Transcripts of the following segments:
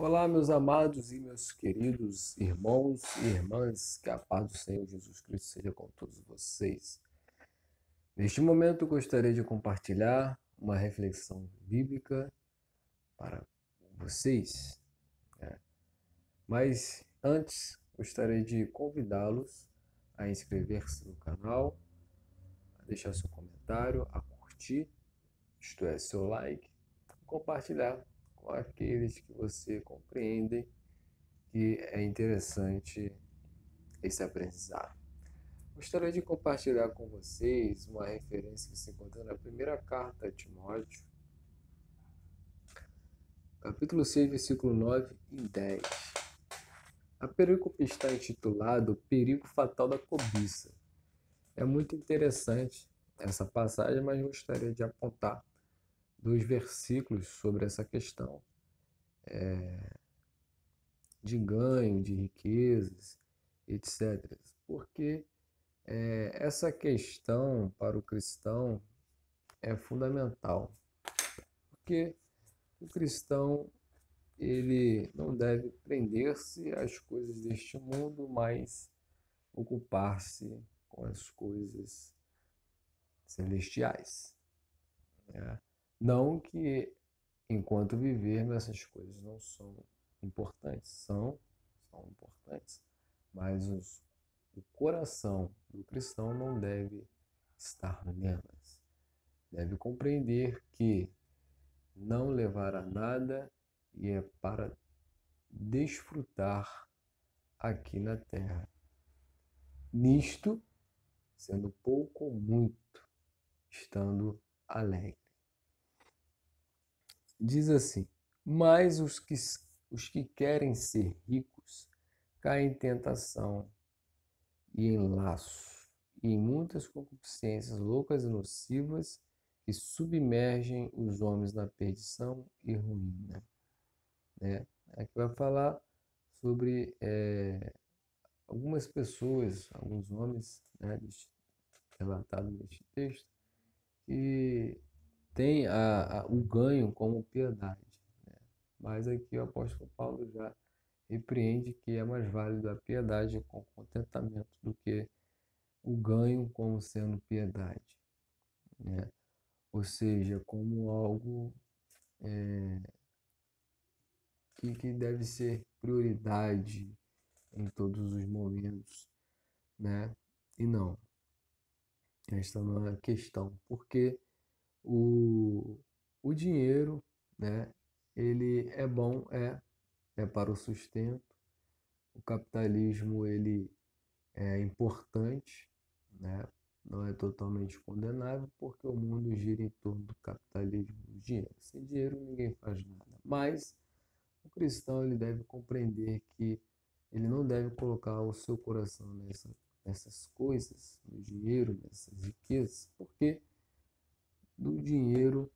Olá, meus amados e meus queridos irmãos e irmãs, que a paz do Senhor Jesus Cristo seja com todos vocês. Neste momento, gostaria de compartilhar uma reflexão bíblica para vocês, né? Mas antes, gostaria de convidá-los a inscrever-se no canal, a deixar seu comentário, a curtir, isto é, seu like, compartilhar com aqueles que você compreende que é interessante esse aprendizado. Gostaria de compartilhar com vocês uma referência que se encontra na primeira carta a Timóteo, capítulo 6, versículo 9 e 10. A perícope está intitulada O Perigo Fatal da Cobiça. É muito interessante essa passagem, mas gostaria de apontar dois versículos sobre essa questão de ganho, de riquezas, etc. Porque essa questão para o cristão é fundamental, porque o cristão ele não deve prender-se às coisas deste mundo, mas ocupar-se com as coisas celestiais, né? Não que enquanto vivermos essas coisas não são importantes, são importantes, mas o coração do cristão não deve estar nelas. Deve compreender que não levará nada e é para desfrutar aqui na terra. Nisto, sendo pouco ou muito, estando alegre. Diz assim: mas os que querem ser ricos caem em tentação e em laço, e em muitas concupiscências loucas e nocivas que submergem os homens na perdição e ruína. Né? Aqui vai falar sobre algumas pessoas, alguns homens, né, relatados neste texto, que têm o ganho como piedade. Né? Mas aqui o apóstolo Paulo já repreende que é mais válido a piedade com contentamento do que o ganho como sendo piedade, né? Ou seja, como algo que deve ser prioridade em todos os momentos, né? E não, esta não é a questão, porque o, o dinheiro, né? Ele é bom, é para o sustento. O capitalismo ele é importante, né? Não é totalmente condenável, porque o mundo gira em torno do capitalismo, do dinheiro. Sem dinheiro ninguém faz nada. Mas o cristão ele deve compreender que ele não deve colocar o seu coração nessas coisas, no dinheiro, nessas riquezas, porque do dinheiro,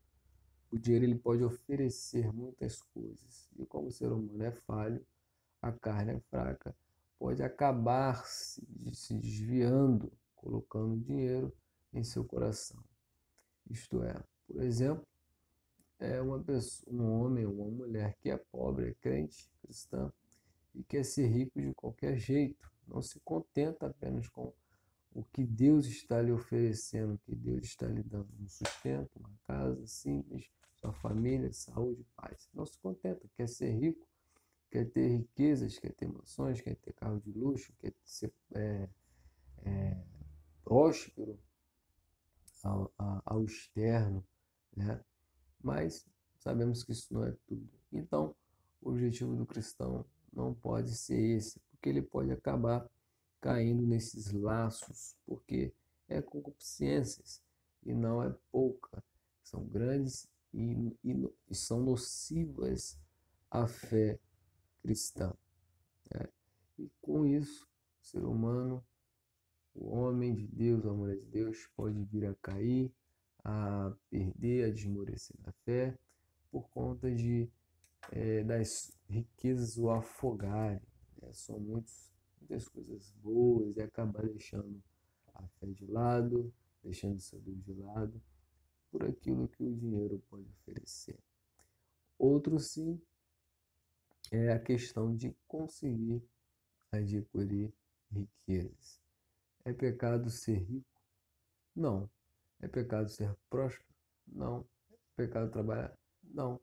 o dinheiro ele pode oferecer muitas coisas. E como o ser humano é falho, a carne é fraca, pode acabar se desviando, colocando dinheiro em seu coração. Isto é, por exemplo, uma pessoa, um homem ou uma mulher que é pobre, é crente, cristã, e quer ser rico de qualquer jeito. Não se contenta apenas com o que Deus está lhe oferecendo, o que Deus está lhe dando, um sustento, uma casa simples, sua família, saúde, paz. Não se contenta, quer ser rico, quer ter riquezas, quer ter mansões, quer ter carro de luxo, quer ser próspero ao externo, né? Mas sabemos que isso não é tudo. Então, o objetivo do cristão não pode ser esse, porque ele pode acabar caindo nesses laços, porque é concupiscências e não é pouca, são grandes e são nocivas à fé cristã, né? E com isso, o ser humano, o homem de Deus, a mulher de Deus, pode vir a cair, a perder, a desmorecer na fé, por conta das riquezas o afogarem, né? São muitas coisas boas e acaba deixando a fé de lado, deixando seu Deus de lado, por aquilo que o dinheiro pode oferecer. Outro sim, é a questão de conseguir adquirir riquezas. É pecado ser rico? Não. É pecado ser próspero? Não. É pecado trabalhar? Não.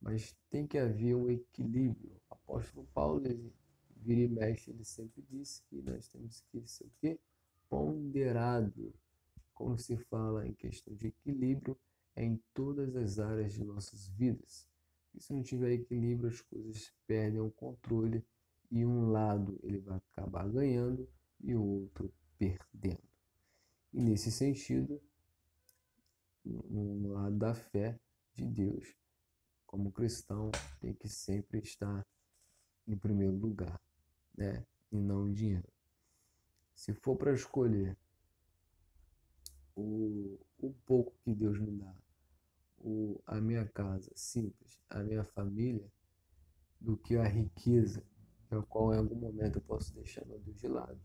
Mas tem que haver um equilíbrio. O apóstolo Paulo, ele vira e mexe, ele sempre disse que nós temos que ser o quê? Ponderado. Quando se fala em questão de equilíbrio, é em todas as áreas de nossas vidas. E se não tiver equilíbrio, as coisas perdem o controle e um lado ele vai acabar ganhando e o outro perdendo. E nesse sentido, no lado da fé de Deus, como cristão, tem que sempre estar em primeiro lugar, né? E não o dinheiro. Se for para escolher o pouco que Deus me dá, a minha casa simples, a minha família, do que a riqueza, a qual em algum momento eu posso deixar meu Deus de lado.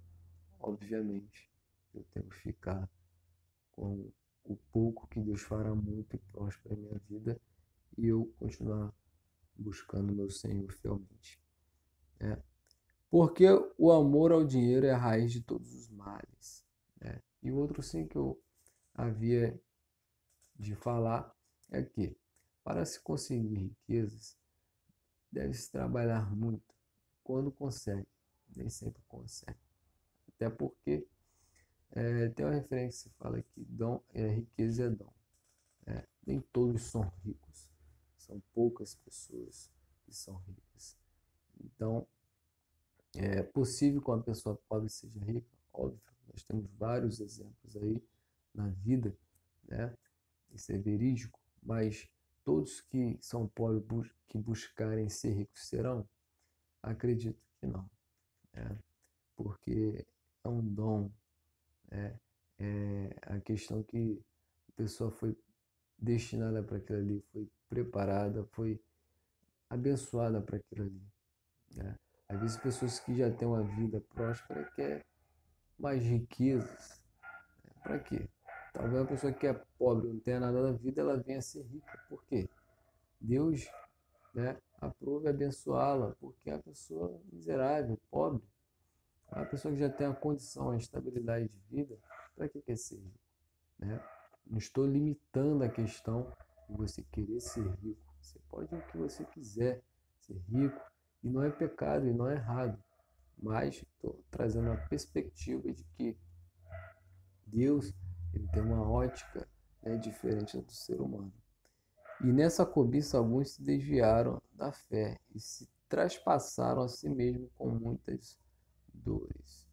Obviamente, eu tenho que ficar com o pouco que Deus fará muito e próspero em minha vida e eu continuar buscando meu Senhor fielmente, né? Porque o amor ao dinheiro é a raiz de todos os males, né? E o outro sim que eu havia de falar é que para se conseguir riquezas deve-se trabalhar muito quando consegue, nem sempre consegue. Até porque tem uma referência que fala que dom riqueza é dom. Nem todos são ricos, são poucas pessoas que são ricas. Então, é possível que uma pessoa pobre seja rica? Óbvio, nós temos vários exemplos aí na vida, né? Isso é verídico, mas todos que são pobres que buscarem ser ricos serão? Acredito que não, né? Porque é um dom, né? É a questão que a pessoa foi destinada para aquilo ali, foi preparada, foi abençoada para aquilo ali, né? Às vezes pessoas que já têm uma vida próspera querem mais riquezas. Para quê? Talvez uma pessoa que é pobre, não tenha nada na vida, ela venha a ser rica. Por quê? Deus, né, aprove abençoá-la, porque é a pessoa miserável, pobre, é uma pessoa que já tem a condição, a estabilidade de vida, para que quer ser rico, né? Não estou limitando a questão de você querer ser rico. Você pode o que você quiser, ser rico, e não é pecado, e não é errado. Mas estou trazendo a perspectiva de que Deus ele tem uma ótica, né, diferente do ser humano. E nessa cobiça alguns se desviaram da fé e se traspassaram a si mesmo com muitas dores.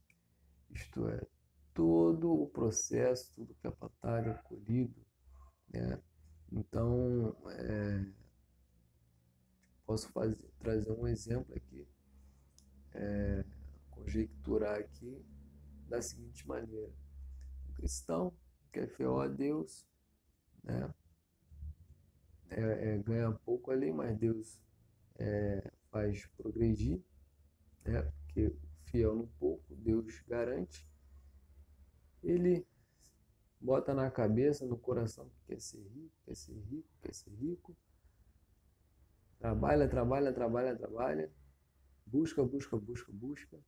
Isto é, todo o processo, tudo que é plantado é colhido, né? Então, posso trazer um exemplo aqui, conjecturar aqui da seguinte maneira: o cristão que é fiel a Deus, né, ganha pouco ali, mas Deus faz progredir, né, porque fiel no pouco, Deus garante. Ele bota na cabeça, no coração que quer ser rico, quer ser rico, quer ser rico, trabalha, trabalha, trabalha, trabalha, busca, busca, busca, busca.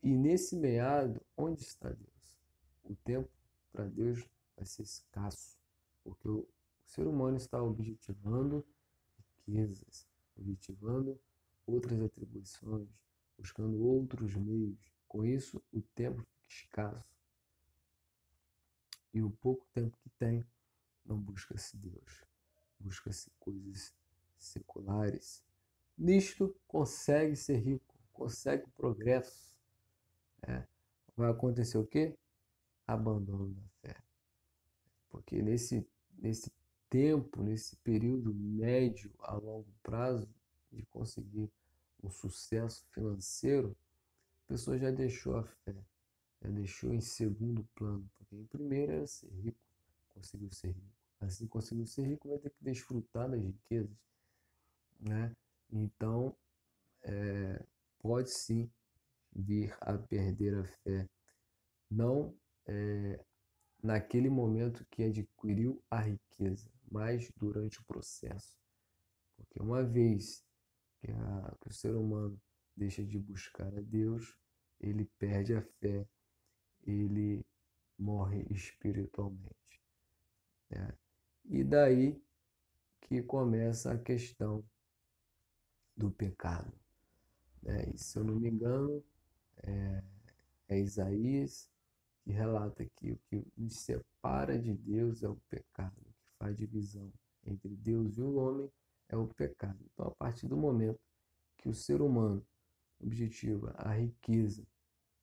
E nesse meado, onde está Deus? O tempo para Deus vai ser escasso, porque o ser humano está objetivando riquezas, objetivando outras atribuições, buscando outros meios. Com isso, o tempo fica escasso. E o pouco tempo que tem, não busca-se Deus, busca-se coisas seculares. Nisto, consegue ser rico, consegue progresso. Né? Vai acontecer o quê? Abandono da fé. Porque nesse tempo, nesse período médio a longo prazo de conseguir um sucesso financeiro, a pessoa já deixou a fé, já deixou em segundo plano, porque em primeiro era ser rico, conseguiu ser rico. Assim conseguiu ser rico, vai ter que desfrutar das riquezas, né? Então, pode sim vir a perder a fé, não naquele momento que adquiriu a riqueza, mas durante o processo. Porque uma vez que o ser humano deixa de buscar a Deus, ele perde a fé, ele morre espiritualmente, né? E daí que começa a questão do pecado, né? E, se eu não me engano, é Isaías que relata que o que nos separa de Deus é o pecado, o que faz divisão entre Deus e o homem é o pecado. Então, a partir do momento que o ser humano objetiva a riqueza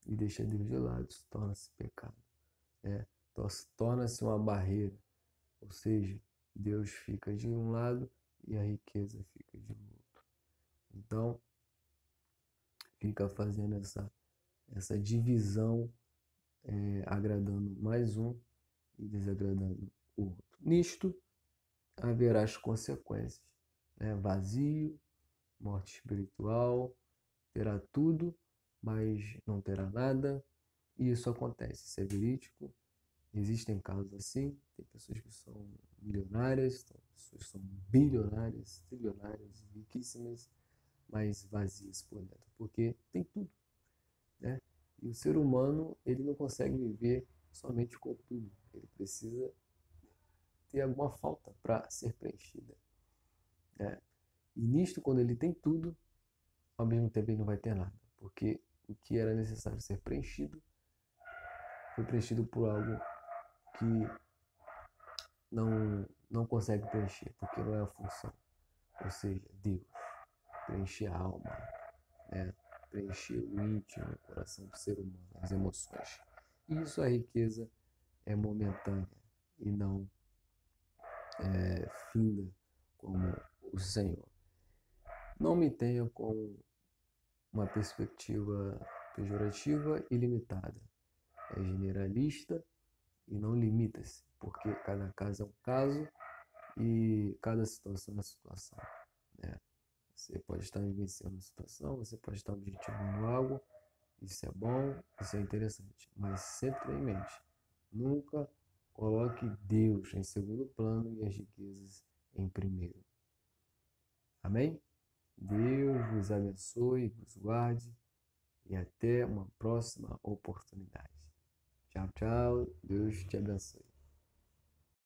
e deixa Deus de lado, se torna-se pecado, né? Então, torna-se uma barreira, ou seja, Deus fica de um lado e a riqueza fica de outro. Então, fica fazendo essa divisão, agradando mais um e desagradando o outro. Nisto haverá as consequências, né? Vazio, morte espiritual, terá tudo, mas não terá nada. E isso acontece, isso é verídico. Existem casos assim, tem pessoas que são milionárias, tem pessoas que são bilionárias, trilionárias, riquíssimas, mas vazias por dentro, porque tem tudo, né? E o ser humano, ele não consegue viver somente com tudo, ele precisa ter alguma falta para ser preenchida, né? E nisto, quando ele tem tudo, ao mesmo tempo ele não vai ter nada, porque o que era necessário ser preenchido foi preenchido por algo que não consegue preencher, porque não é a função. Ou seja, Deus, preencher a alma, né? Preencher o íntimo, o coração do ser humano, as emoções. E isso, a riqueza é momentânea e não finda como o Senhor. Não me tenha com uma perspectiva pejorativa e limitada. É generalista e não limita-se, porque cada caso é um caso e cada situação é uma situação, né? Você pode estar vivenciando uma situação, você pode estar objetivando algo, isso é bom, isso é interessante, mas sempre tenha em mente, nunca coloque Deus em segundo plano e as riquezas em primeiro. Amém? Deus vos abençoe, vos guarde e até uma próxima oportunidade. Tchau, tchau. Deus te abençoe.